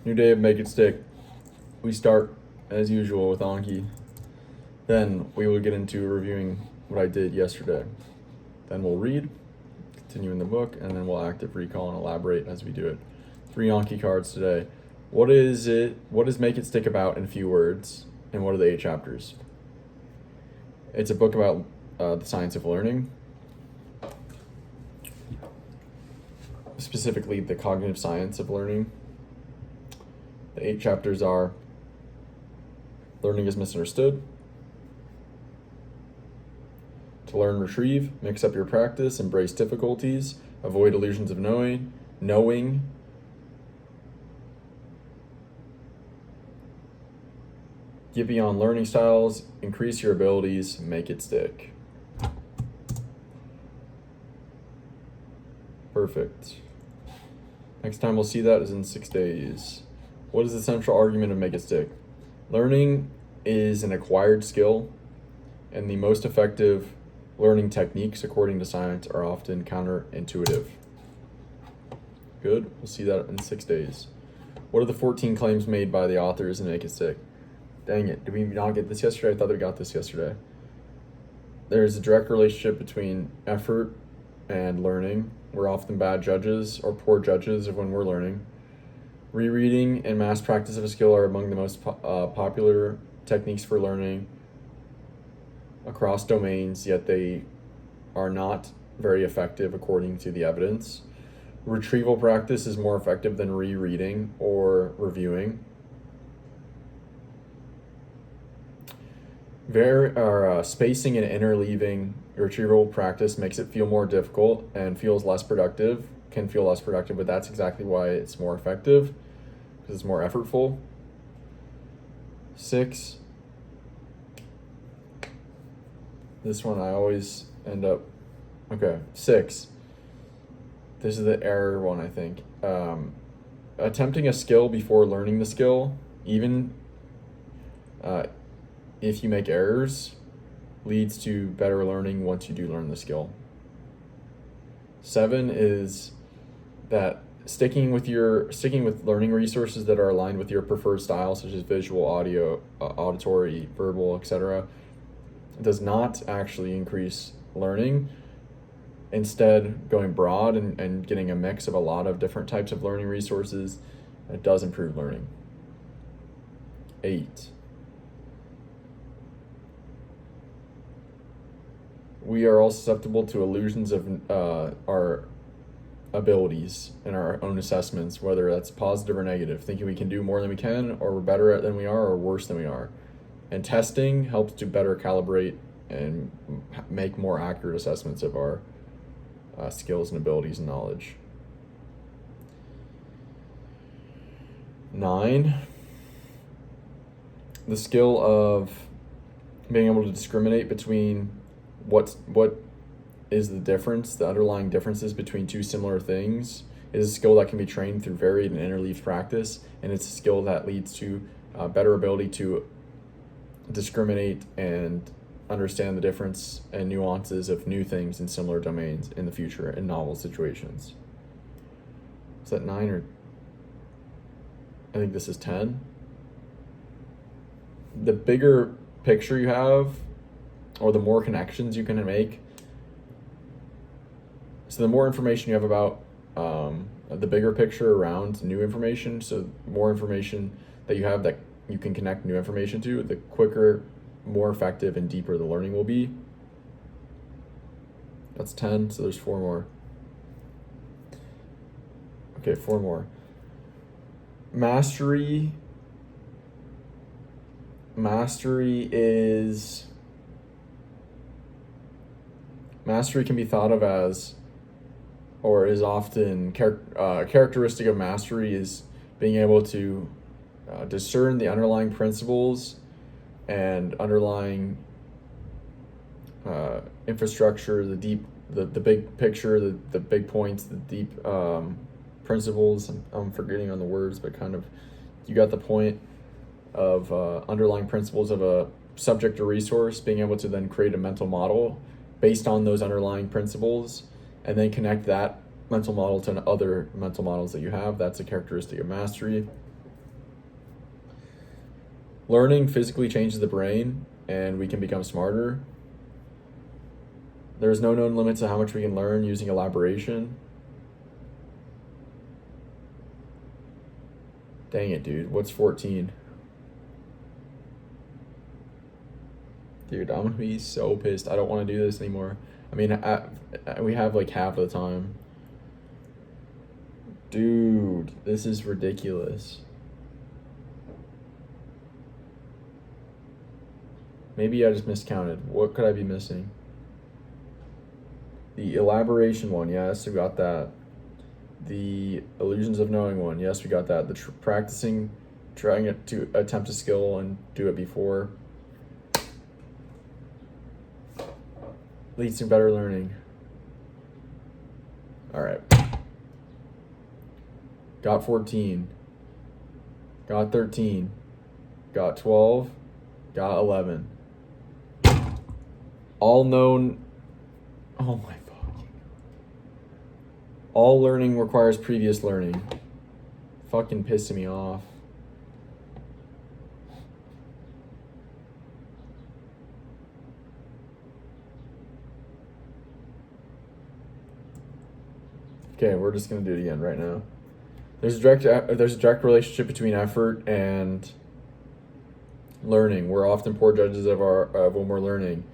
New day of Make It Stick. We start, as usual, with Anki. Then we will get into reviewing what I did yesterday. Then we'll read, continue in the book, and then we'll active recall and elaborate as we do it. 3 Anki cards today. What is it? What does Make It Stick about in a few words? And what are the 8 chapters? It's a book about the science of learning, specifically the cognitive science of learning. The 8 chapters are: learning is misunderstood, to learn, retrieve, mix up your practice, embrace difficulties, avoid illusions of knowing, get beyond learning styles, increase your abilities, make it stick. Perfect. Next time we'll see that is in 6 days. What is the central argument of Make It Stick? Learning is an acquired skill, and the most effective learning techniques, according to science, are often counterintuitive. Good. We'll see that in 6 days. What are the 14 claims made by the authors in Make It Stick? Dang it. Did we not get this yesterday? I thought we got this yesterday. There's a direct relationship between effort and learning. We're often bad judges or poor judges of when we're learning. Rereading and mass practice of a skill are among the most popular techniques for learning across domains, yet they are not very effective according to the evidence. Retrieval practice is more effective than rereading or reviewing. Spacing and interleaving retrieval practice makes it feel more difficult and can feel less productive, but that's exactly why it's more effective, because it's more effortful. 6. This one I always end up... Okay, 6. This is the error one, I think. Attempting a skill before learning the skill, even if you make errors, leads to better learning once you do learn the skill. 7 is that sticking with learning resources that are aligned with your preferred style, such as visual, audio, auditory, verbal, etc., does not actually increase learning. Instead, going broad and getting a mix of a lot of different types of learning resources, it does improve learning. 8. We are all susceptible to illusions of our abilities and our own assessments, whether that's positive or negative, thinking we can do more than we can, or we're better at than we are, or worse than we are. And testing helps to better calibrate and make more accurate assessments of our skills and abilities and knowledge. 9, the skill of being able to discriminate between what is the underlying differences between two similar things, is a skill that can be trained through varied and interleaved practice, and it's a skill that leads to better ability to discriminate and understand the difference and nuances of new things in similar domains in the future in novel situations. Is that 9 or... I think this is 10. The bigger picture you have, or the more connections you can make, so the more information you have about the bigger picture around new information, so more information that you have that you can connect new information to, the quicker, more effective, and deeper the learning will be. That's 10, so there's 4 more. Okay, 4 more. Mastery can be thought of as, or is often characteristic of mastery, is being able to discern the underlying principles and underlying infrastructure, the big picture, the big points, the deep principles. I'm forgetting on the words, but kind of you got the point of underlying principles of a subject or resource, being able to then create a mental model based on those underlying principles, and then connect that mental model to other mental models that you have. That's a characteristic of mastery. Learning physically changes the brain, and we can become smarter. There's no known limit to how much we can learn using elaboration. Dang it, dude. What's 14? Dude, I'm gonna be so pissed. I don't want to do this anymore. I mean, we have like half of the time. Dude, this is ridiculous. Maybe I just miscounted. What could I be missing? The elaboration one, yes, we got that. The illusions of knowing one, yes, we got that. The practicing, trying to attempt a skill and do it before leads to better learning. All right. Got 14. Got 13. Got 12. Got 11. All known. Oh my fucking. All learning requires previous learning. Fucking pissing me off. Okay, we're just gonna do it again right now. There's a direct relationship between effort and learning. We're often poor judges of when we're learning.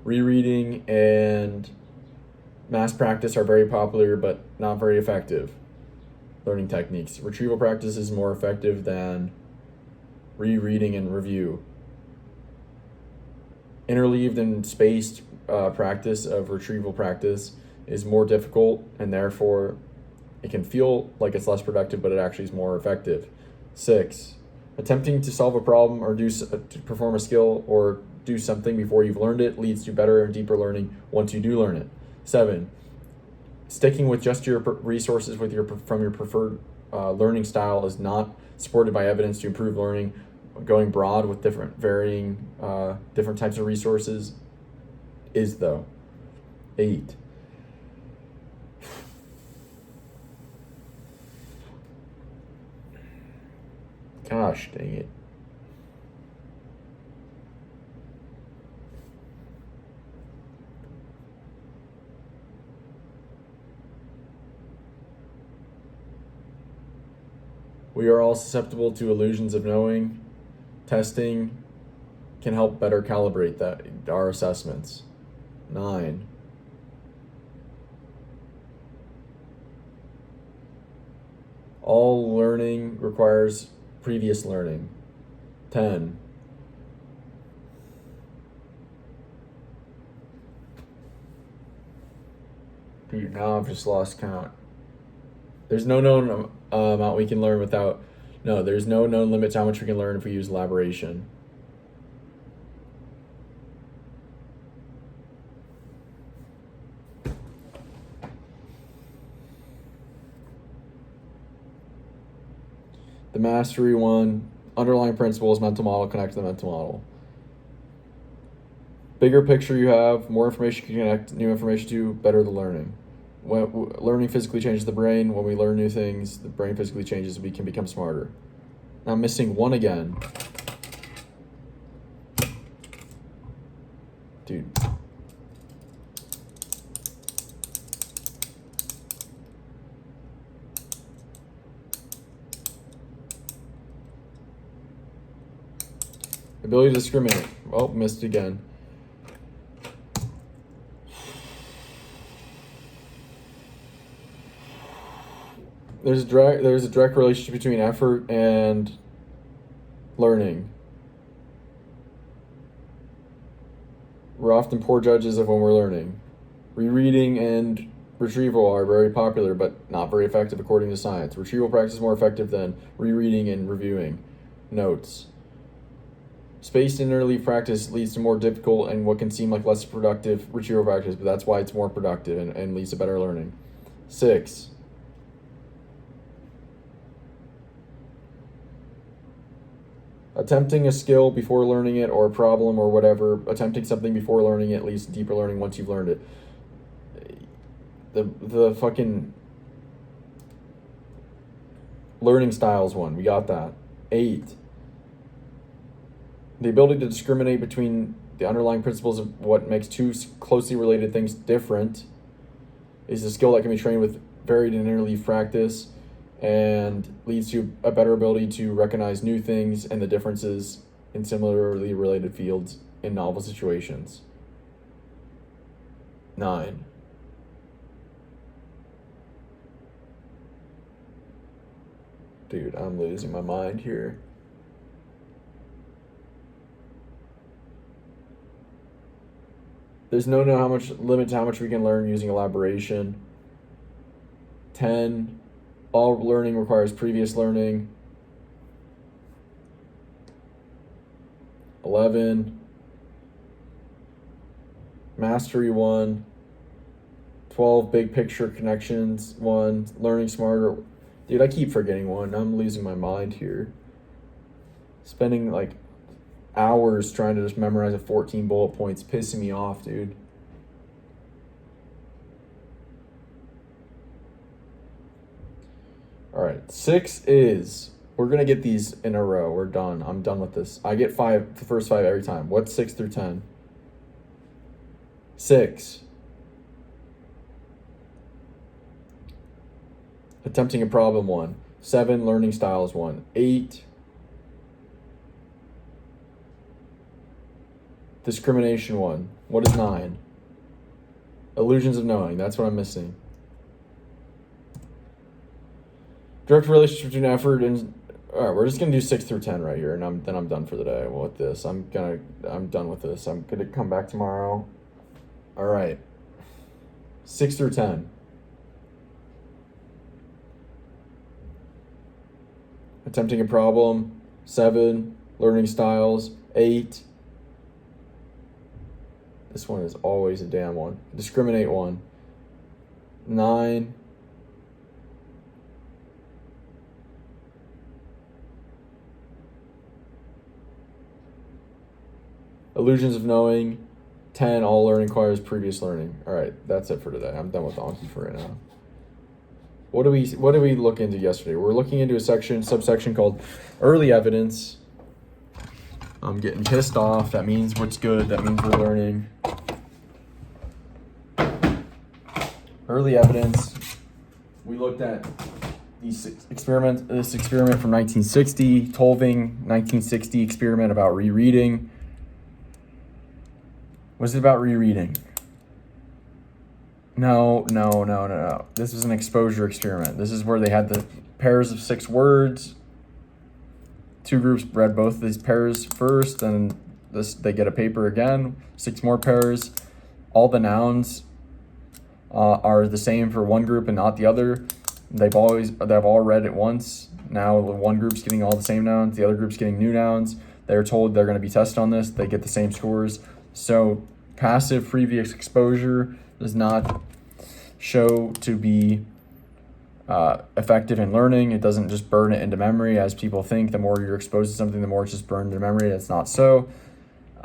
Rereading and mass practice are very popular but not very effective learning techniques. Retrieval practice is more effective than rereading and review. Interleaved and spaced practice of retrieval practice is more difficult, and therefore it can feel like it's less productive, but it actually is more effective. 6, attempting to solve a problem or to perform a skill or do something before you've learned it leads to better and deeper learning once you do learn it. 7, sticking with just your resources from your preferred learning style is not supported by evidence to improve learning. Going broad with different types of resources is, though. 8, gosh dang it. We are all susceptible to illusions of knowing. Testing can help better calibrate our assessments. 9, all learning requires previous learning. 10, dude, now I've just lost count. There's no known amount we can learn without. No, there's no known limit to how much we can learn if we use elaboration. The mastery one, underlying principles, mental model, connect to the mental model. Bigger picture you have, more information you can connect new information to, better the learning. When learning physically changes the brain. When we learn new things, the brain physically changes, we can become smarter. Now I'm missing one again. Dude. Ability to discriminate. Oh, missed again. There's a direct relationship between effort and learning. We're often poor judges of when we're learning. Rereading and retrieval are very popular, but not very effective according to science. Retrieval practice is more effective than rereading and reviewing notes. Spaced interleave practice leads to more difficult and what can seem like less productive retrieval practice, but that's why it's more productive and leads to better learning. 6, attempting a skill before learning it, or a problem or whatever, attempting something before learning it leads to deeper learning once you've learned it. The fucking learning styles one, we got that. 8, The ability to discriminate between the underlying principles of what makes two closely related things different is a skill that can be trained with varied and interleaved practice and leads to a better ability to recognize new things and the differences in similarly related fields in novel situations. 9. Dude, I'm losing my mind here. There's no how much limit to how much we can learn using elaboration. 10. All learning requires previous learning. 11. Mastery 1. 12. Big picture connections 1. Learning smarter. Dude, I keep forgetting 1. I'm losing my mind here. Spending like hours trying to just memorize a 14 bullet points, pissing me off, dude. All right, 6 is, we're gonna get these in a row. We're done. I'm done with this. I get 5, the first 5 every time. What's 6 through 10? 6. Attempting a problem 1. 7. Learning styles 1. 8. Discrimination 1. What is 9? Illusions of knowing. That's what I'm missing. Direct relationship between effort and. All right, we're just gonna do 6 through 10 right here, and then I'm done for the day. Well, with this, I'm done with this. I'm gonna come back tomorrow. All right. 6 through 10. Attempting a problem. 7. Learning styles. 8. This one is always a damn one. Discriminate 1. 9. Illusions of knowing. 10. All learning requires previous learning. All right, that's it for today. I'm done with Donkey for right now. What do we look into yesterday? We're looking into a subsection called early evidence. I'm getting pissed off. That means what's good. That means we're learning. Early evidence. We looked at this experiment from 1960, Tolving, 1960 experiment about rereading. Was it about rereading? No. This was an exposure experiment. This is where they had the pairs of 6 words. 2 groups read both of these pairs first, and they get a paper again. 6 more pairs. All the nouns are the same for one group and not the other. They've all read it once. Now one group's getting all the same nouns, the other group's getting new nouns. They're told they're going to be tested on this. They get the same scores. So passive previous exposure does not show to be effective in learning. It doesn't just burn it into memory as people think. The more you're exposed to something, the more it's just burned into memory. That's not so.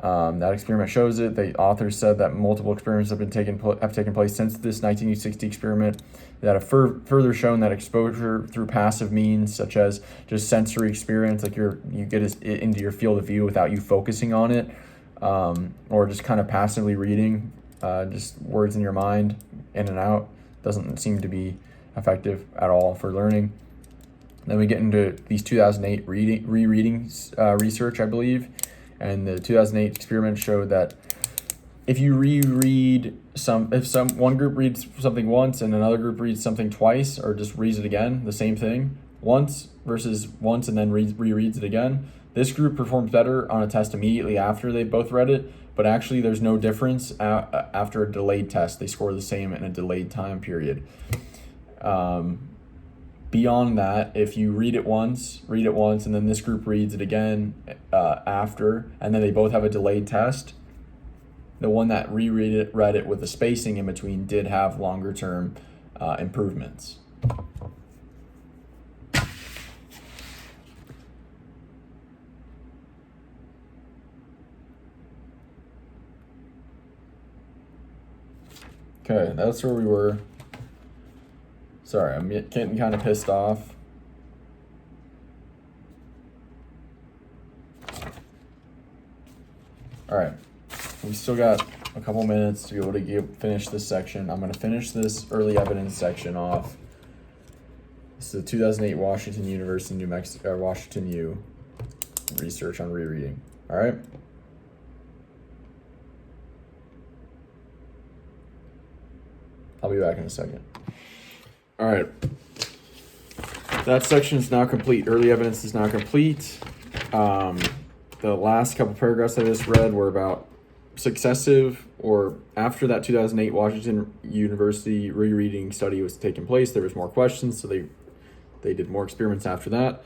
That experiment shows it. The authors said that multiple experiments have taken place since this 1960 experiment that have further shown that exposure through passive means, such as just sensory experience, like you get it into your field of view without you focusing on it, or just kind of passively reading, just words in your mind, in and out, doesn't seem to be effective at all for learning. Then we get into these 2008 rereading research, I believe. And the 2008 experiment showed that if you reread one group reads something once and another group reads something twice, or just reads it again, the same thing, once versus once and then rereads it again, this group performs better on a test immediately after they both read it, but actually there's no difference after a delayed test. They score the same in a delayed time period. Beyond that, if you read it once, and then this group reads it again after, and then they both have a delayed test, the one that read it with the spacing in between did have longer term improvements. Okay, that's where we were. Sorry, I'm getting kind of pissed off. All right, we still got a couple minutes to be able to finish this section. I'm going to finish this early evidence section off. This is the 2008 Washington University, New Mexico, Washington U research on rereading. All right. I'll be back in a second. All right. That section is now complete. Early evidence is now complete. The last couple paragraphs I just read were about successive or after that 2008 Washington University rereading study was taking place. There was more questions, so they did more experiments after that,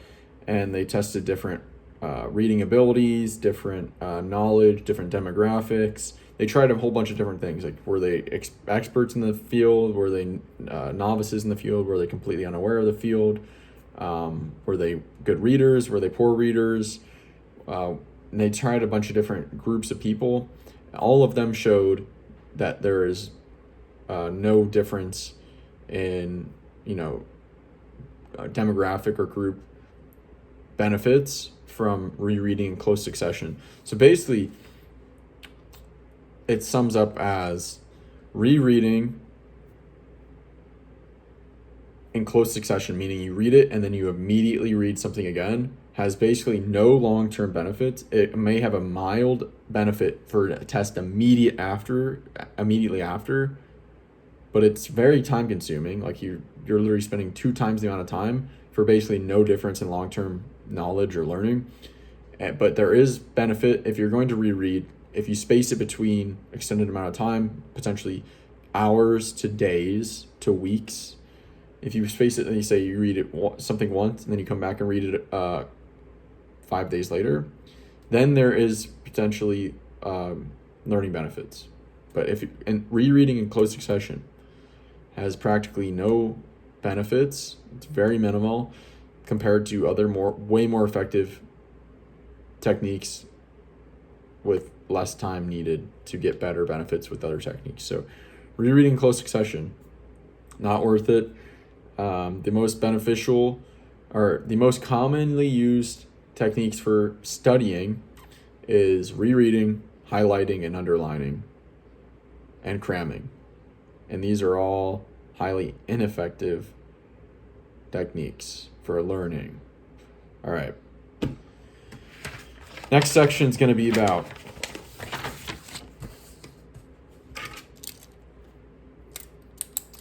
and they tested different reading abilities, different knowledge, different demographics. They tried a whole bunch of different things. Like, were they experts in the field? Were they novices in the field? Were they completely unaware of the field? Were they good readers? Were they poor readers? And they tried a bunch of different groups of people. All of them showed that there is no difference in, demographic or group benefits from rereading in close succession. So basically, it sums up as rereading in close succession, meaning you read it and then you immediately read something again, has basically no long-term benefits. It may have a mild benefit for a test immediately after, but it's very time consuming. Like, you're literally spending 2 times the amount of time for basically no difference in long-term knowledge or learning. But there is benefit if you're going to reread. If you space it between extended amount of time, potentially hours to days to weeks. If you space it and you say you read it something once and then you come back and read it 5 days later, then there is potentially learning benefits. But and rereading in close succession has practically no benefits. It's very minimal compared to other way more effective techniques with less time needed to get better benefits with other techniques. So rereading in close succession, not worth it. The most beneficial or the most commonly used techniques for studying is rereading, highlighting, and underlining, and cramming. And these are all highly ineffective techniques for learning. All right. Next section is going to be about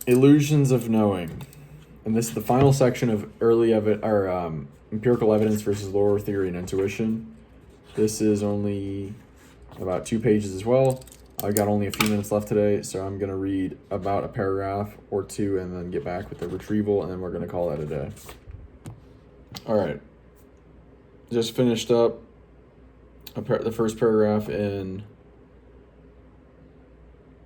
illusions of knowing. And this is the final section of empirical evidence versus lower theory and intuition. This is only about 2 pages as well. I've got only a few minutes left today, so I'm going to read about a paragraph or 2 and then get back with the retrieval, and then we're going to call that a day. All right. Just finished up the first paragraph in...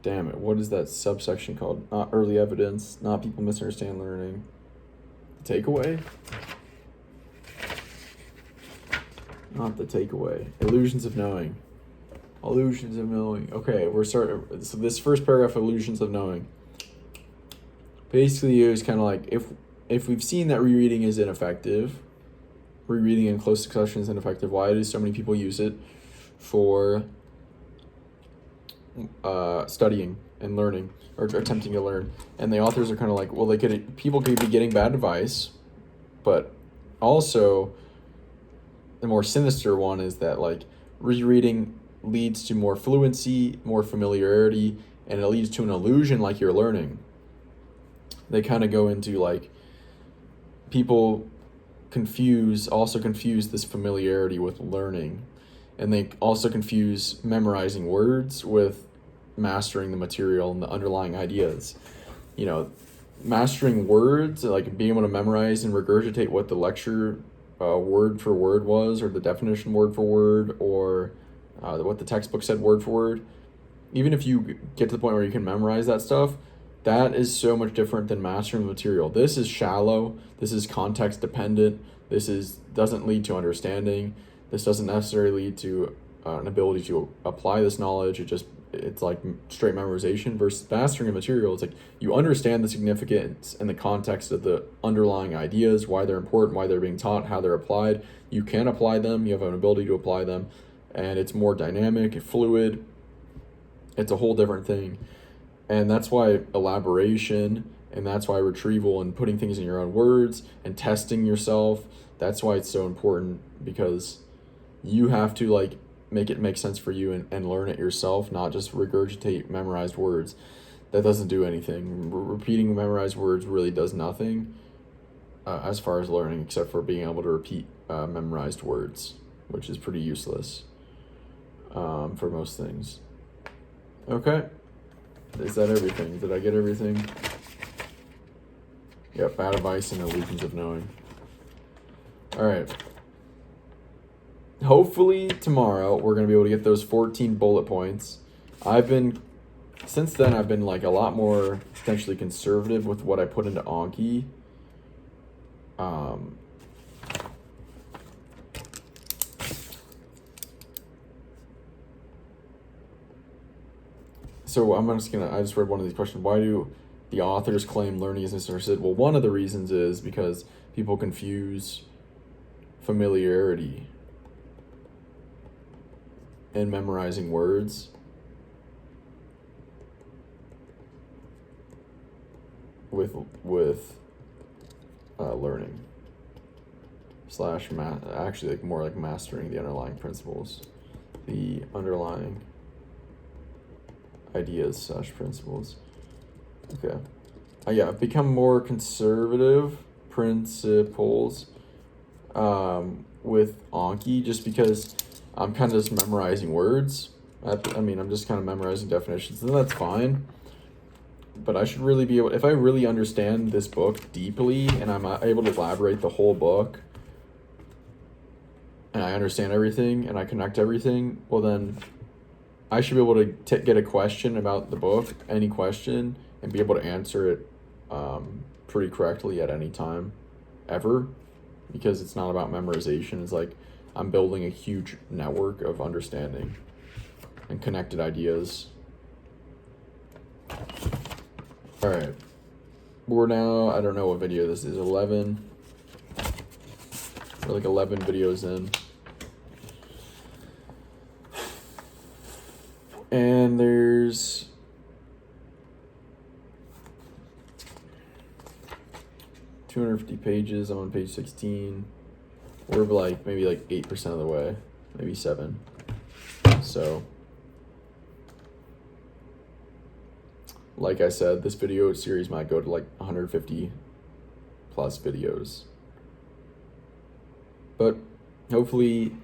Damn it, what is that subsection called? Not early evidence, not people misunderstand learning. Takeaway? Not the takeaway. Illusions of knowing. Illusions of knowing. Okay, we're starting. So this first paragraph, illusions of knowing. Basically, it was kind of like, if we've seen that rereading is ineffective, rereading in close succession is ineffective, why do so many people use it for studying and learning, or attempting to learn? And the authors are kind of like, well, people could be getting bad advice, but also the more sinister one is that, like, rereading leads to more fluency, more familiarity, and it leads to an illusion like you're learning. They kind of go into, like, people also confuse this familiarity with learning, and they also confuse memorizing words with mastering the material and the underlying ideas. Mastering words, like being able to memorize and regurgitate what the lecture word for word was, or the definition word for word, or what the textbook said word for word. Even if you get to the point where you can memorize that stuff, that is so much different than mastering the material. This is shallow. This is context dependent. This doesn't lead to understanding. This doesn't necessarily lead to an ability to apply this knowledge. It's like straight memorization. Versus mastering a material, it's like you understand the significance and the context of the underlying ideas, why they're important, why they're being taught, how they're applied. You can apply them. You have an ability to apply them. and it's more dynamic and fluid. It's a whole different thing. And that's why elaboration, and that's why retrieval and putting things in your own words and testing yourself, that's why it's so important, because you have to like make it make sense for you and learn it yourself, not just regurgitate memorized words. That doesn't do anything. Repeating memorized words really does nothing as far as learning, except for being able to repeat memorized words, which is pretty useless for most things. Okay. Is that everything? Did I get everything? Yep, bad advice and illusions of knowing. All right. Hopefully tomorrow we're going to be able to get those 14 bullet points. Since then I've been like a lot more potentially conservative with what I put into Anki. So I just read one of these questions. Why do the authors claim learning is misunderstood? Well, one of the reasons is because people confuse familiarity and memorizing words with learning / actually like more like mastering the underlying principles, the underlying ideas / principles. Okay. Yeah, I've become more conservative principles with Anki, just because I'm kind of just memorizing words. I'm just kind of memorizing definitions, and that's fine. But I should really be able, if I really understand this book deeply and I'm able to elaborate the whole book and I understand everything and I connect everything, well then I should be able to get a question about the book, any question, and be able to answer it pretty correctly at any time, ever, because it's not about memorization. It's like I'm building a huge network of understanding and connected ideas. All right, we're now, I don't know what video this is, 11. We're like 11 videos in. And there's $250 pages. I'm on page 16. We're like maybe like 8% of the way, maybe 7. So, like I said, this video series might go to like 150 plus videos. But hopefully,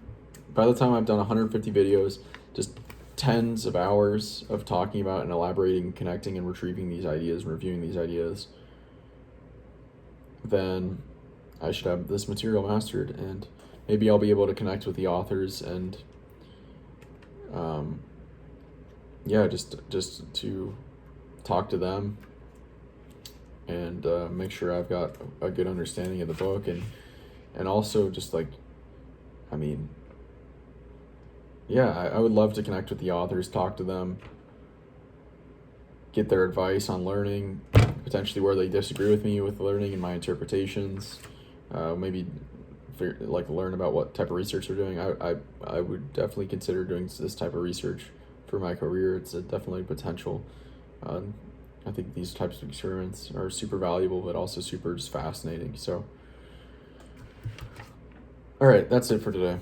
by the time I've done 150 videos, just tens of hours of talking about and elaborating, connecting and retrieving these ideas and reviewing these ideas, then I should have this material mastered, and maybe I'll be able to connect with the authors and just to talk to them and make sure I've got a good understanding of the book, and also just like, I would love to connect with the authors, talk to them, get their advice on learning, potentially where they disagree with me with learning and my interpretations, maybe learn about what type of research they're doing. I would definitely consider doing this type of research for my career. It's definitely potential. I think these types of experiments are super valuable, but also super just fascinating. So, all right, that's it for today.